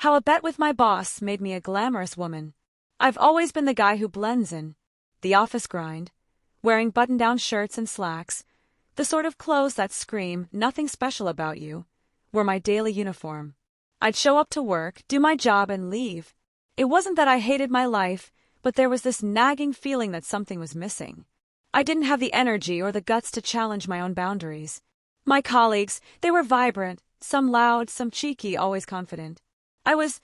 How a bet with my boss made me a glamorous woman. I've always been the guy who blends in. The office grind, wearing button-down shirts and slacks, the sort of clothes that scream nothing special about you, were my daily uniform. I'd show up to work, do my job, and leave. It wasn't that I hated my life, but there was this nagging feeling that something was missing. I didn't have the energy or the guts to challenge my own boundaries. My colleagues, they were vibrant, some loud, some cheeky, always confident. I was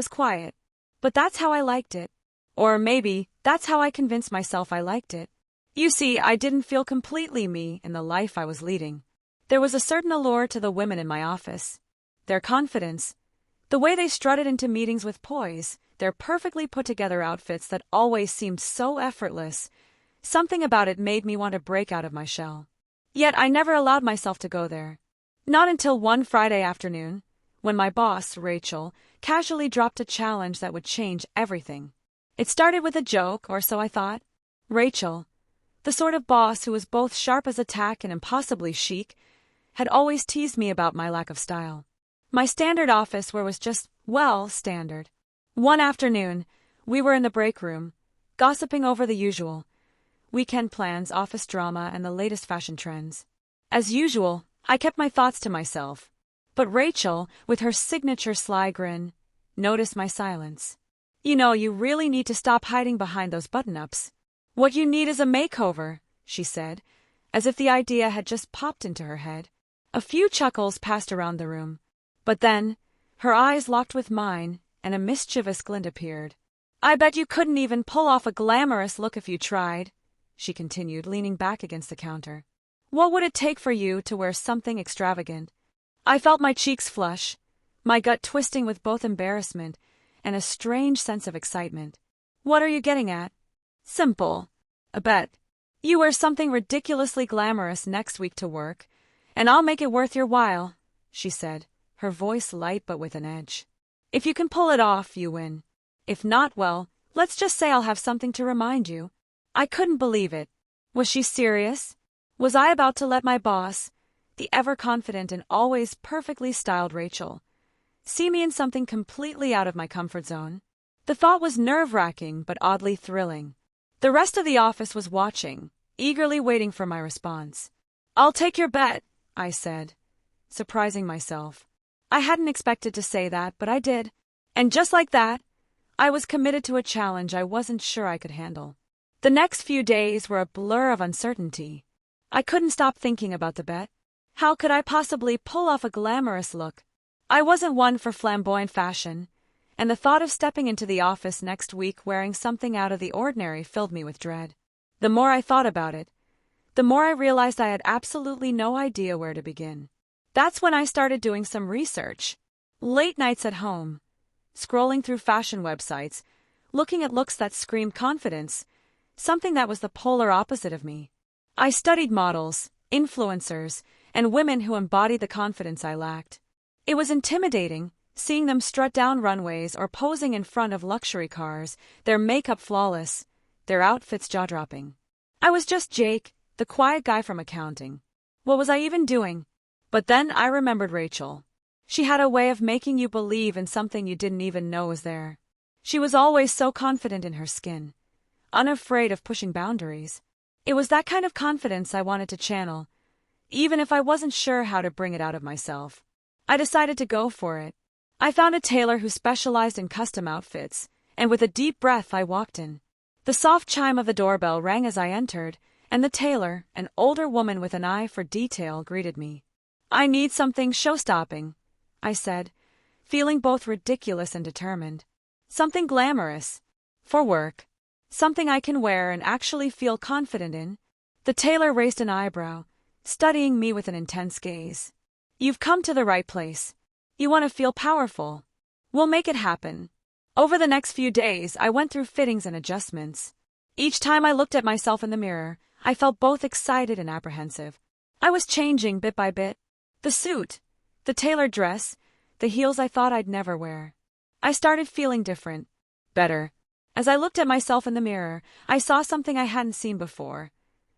quiet. But that's how I liked it. Or maybe that's how I convinced myself I liked it. You see, I didn't feel completely me in the life I was leading. There was a certain allure to the women in my office. Their confidence, the way they strutted into meetings with poise, their perfectly put-together outfits that always seemed so effortless. Something about it made me want to break out of my shell. Yet I never allowed myself to go there. Not until one Friday afternoon, when my boss, Rachel, casually dropped a challenge that would change everything. It started with a joke, or so I thought. Rachel, the sort of boss who was both sharp as a tack and impossibly chic, had always teased me about my lack of style. My standard office wear was just, standard. One afternoon, we were in the break room, gossiping over the usual. Weekend plans, office drama, and the latest fashion trends. As usual, I kept my thoughts to myself. But Rachel, with her signature sly grin, noticed my silence. You know, you really need to stop hiding behind those button-ups. What you need is a makeover, she said, as if the idea had just popped into her head. A few chuckles passed around the room. But then, her eyes locked with mine, and a mischievous glint appeared. I bet you couldn't even pull off a glamorous look if you tried, she continued, leaning back against the counter. What would it take for you to wear something extravagant? I felt my cheeks flush, my gut twisting with both embarrassment and a strange sense of excitement. What are you getting at? Simple. A bet. You wear something ridiculously glamorous next week to work, and I'll make it worth your while, she said, her voice light but with an edge. If you can pull it off, you win. If not, well, let's just say I'll have something to remind you. I couldn't believe it. Was she serious? Was I about to let my boss, the ever-confident and always perfectly styled Rachel, see me in something completely out of my comfort zone? The thought was nerve-wracking but oddly thrilling. The rest of the office was watching, eagerly waiting for my response. I'll take your bet, I said, surprising myself. I hadn't expected to say that, but I did. And just like that, I was committed to a challenge I wasn't sure I could handle. The next few days were a blur of uncertainty. I couldn't stop thinking about the bet. How could I possibly pull off a glamorous look? I wasn't one for flamboyant fashion, and the thought of stepping into the office next week wearing something out of the ordinary filled me with dread. The more I thought about it, the more I realized I had absolutely no idea where to begin. That's when I started doing some research. Late nights at home, scrolling through fashion websites, looking at looks that screamed confidence, something that was the polar opposite of me. I studied models, influencers, and women who embodied the confidence I lacked. It was intimidating, seeing them strut down runways or posing in front of luxury cars, their makeup flawless, their outfits jaw-dropping. I was just Jake, the quiet guy from accounting. What was I even doing? But then I remembered Rachel. She had a way of making you believe in something you didn't even know was there. She was always so confident in her skin, unafraid of pushing boundaries. It was that kind of confidence I wanted to channel, even if I wasn't sure how to bring it out of myself. I decided to go for it. I found a tailor who specialized in custom outfits, and with a deep breath I walked in. The soft chime of the doorbell rang as I entered, and the tailor, an older woman with an eye for detail, greeted me. I need something show-stopping, I said, feeling both ridiculous and determined. Something glamorous. For work. Something I can wear and actually feel confident in. The tailor raised an eyebrow, studying me with an intense gaze. You've come to the right place. You want to feel powerful. We'll make it happen. Over the next few days, I went through fittings and adjustments. Each time I looked at myself in the mirror, I felt both excited and apprehensive. I was changing bit by bit. The suit, the tailored dress, the heels I thought I'd never wear. I started feeling different. Better. As I looked at myself in the mirror, I saw something I hadn't seen before.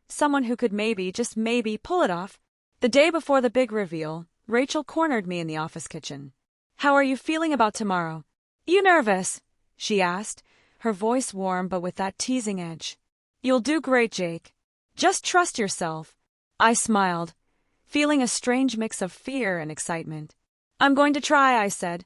Someone who could maybe, just maybe, pull it off. The day before the big reveal, Rachel cornered me in the office kitchen. How are you feeling about tomorrow? You nervous? She asked, her voice warm but with that teasing edge. You'll do great, Jake. Just trust yourself. I smiled, feeling a strange mix of fear and excitement. I'm going to try, I said,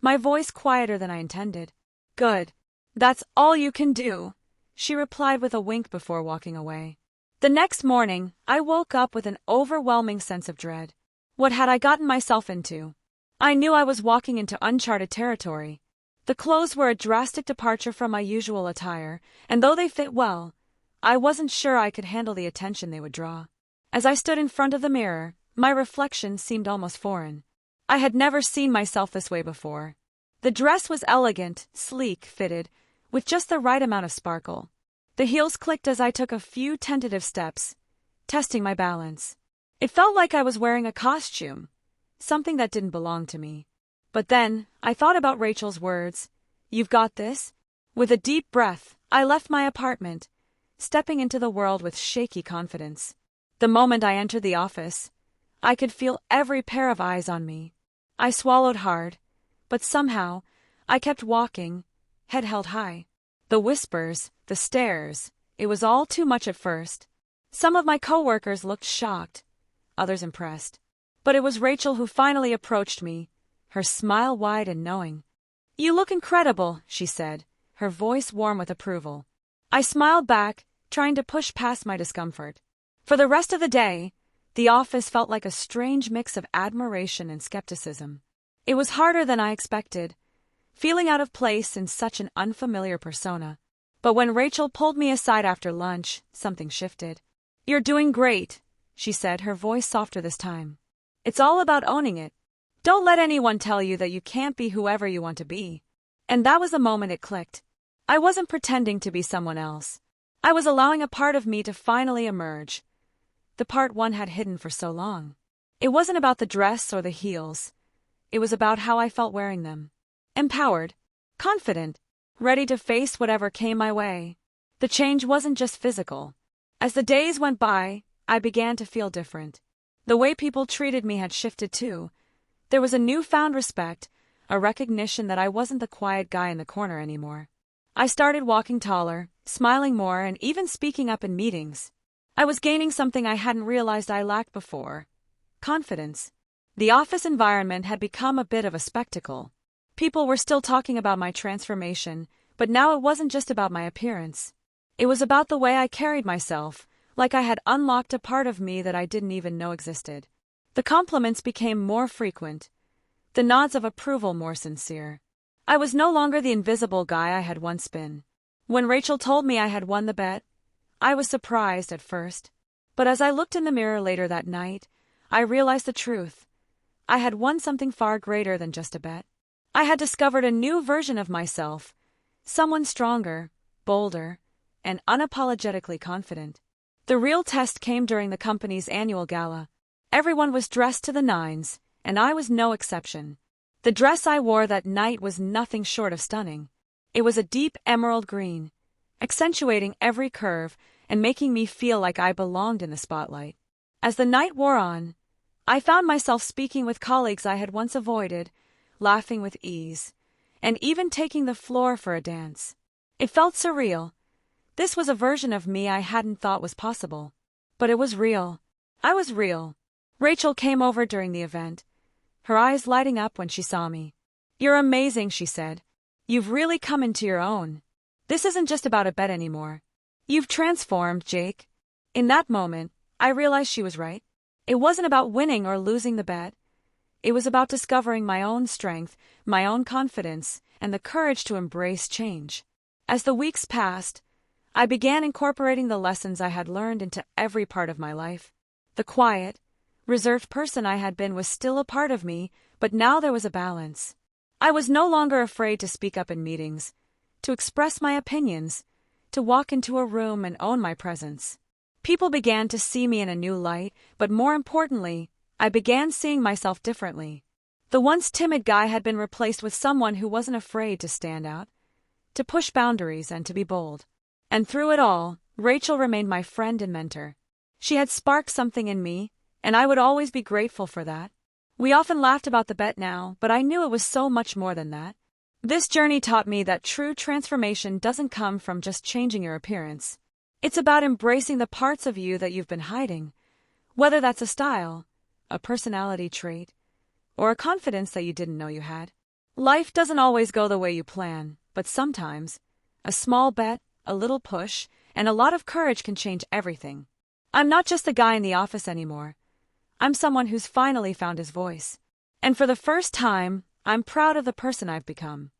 my voice quieter than I intended. Good. That's all you can do, she replied with a wink before walking away. The next morning, I woke up with an overwhelming sense of dread. What had I gotten myself into? I knew I was walking into uncharted territory. The clothes were a drastic departure from my usual attire, and though they fit well, I wasn't sure I could handle the attention they would draw. As I stood in front of the mirror, my reflection seemed almost foreign. I had never seen myself this way before. The dress was elegant, sleek, fitted, with just the right amount of sparkle. The heels clicked as I took a few tentative steps, testing my balance. It felt like I was wearing a costume, something that didn't belong to me. But then, I thought about Rachel's words, "You've got this." With a deep breath, I left my apartment, stepping into the world with shaky confidence. The moment I entered the office, I could feel every pair of eyes on me. I swallowed hard, but somehow, I kept walking, head held high. The whispers, the stares, it was all too much at first. Some of my coworkers looked shocked, others impressed. But it was Rachel who finally approached me, her smile wide and knowing. "You look incredible," she said, her voice warm with approval. I smiled back, trying to push past my discomfort. For the rest of the day, the office felt like a strange mix of admiration and skepticism. It was harder than I expected, feeling out of place in such an unfamiliar persona. But when Rachel pulled me aside after lunch, something shifted. "You're doing great," she said, her voice softer this time. "It's all about owning it. Don't let anyone tell you that you can't be whoever you want to be." And that was the moment it clicked. I wasn't pretending to be someone else. I was allowing a part of me to finally emerge, the part one had hidden for so long. It wasn't about the dress or the heels. It was about how I felt wearing them. Empowered, confident, ready to face whatever came my way. The change wasn't just physical. As the days went by, I began to feel different. The way people treated me had shifted too. There was a newfound respect, a recognition that I wasn't the quiet guy in the corner anymore. I started walking taller, smiling more, and even speaking up in meetings. I was gaining something I hadn't realized I lacked before: confidence. The office environment had become a bit of a spectacle. People were still talking about my transformation, but now it wasn't just about my appearance. It was about the way I carried myself, like I had unlocked a part of me that I didn't even know existed. The compliments became more frequent, the nods of approval more sincere. I was no longer the invisible guy I had once been. When Rachel told me I had won the bet, I was surprised at first. But as I looked in the mirror later that night, I realized the truth. I had won something far greater than just a bet. I had discovered a new version of myself, someone stronger, bolder, and unapologetically confident. The real test came during the company's annual gala. Everyone was dressed to the nines, and I was no exception. The dress I wore that night was nothing short of stunning. It was a deep emerald green, accentuating every curve and making me feel like I belonged in the spotlight. As the night wore on, I found myself speaking with colleagues I had once avoided, laughing with ease, and even taking the floor for a dance. It felt surreal. This was a version of me I hadn't thought was possible. But it was real. I was real. Rachel came over during the event, her eyes lighting up when she saw me. "You're amazing," she said. "You've really come into your own. This isn't just about a bet anymore. You've transformed, Jake." In that moment, I realized she was right. It wasn't about winning or losing the bet. It was about discovering my own strength, my own confidence, and the courage to embrace change. As the weeks passed, I began incorporating the lessons I had learned into every part of my life. The quiet, reserved person I had been was still a part of me, but now there was a balance. I was no longer afraid to speak up in meetings, to express my opinions, to walk into a room and own my presence. People began to see me in a new light, but more importantly, I began seeing myself differently. The once timid guy had been replaced with someone who wasn't afraid to stand out, to push boundaries, and to be bold. And through it all, Rachel remained my friend and mentor. She had sparked something in me, and I would always be grateful for that. We often laughed about the bet now, but I knew it was so much more than that. This journey taught me that true transformation doesn't come from just changing your appearance. It's about embracing the parts of you that you've been hiding, whether that's a style, a personality trait, or a confidence that you didn't know you had. Life doesn't always go the way you plan, but sometimes a small bet, a little push, and a lot of courage can change everything. I'm not just the guy in the office anymore. I'm someone who's finally found his voice. And for the first time, I'm proud of the person I've become.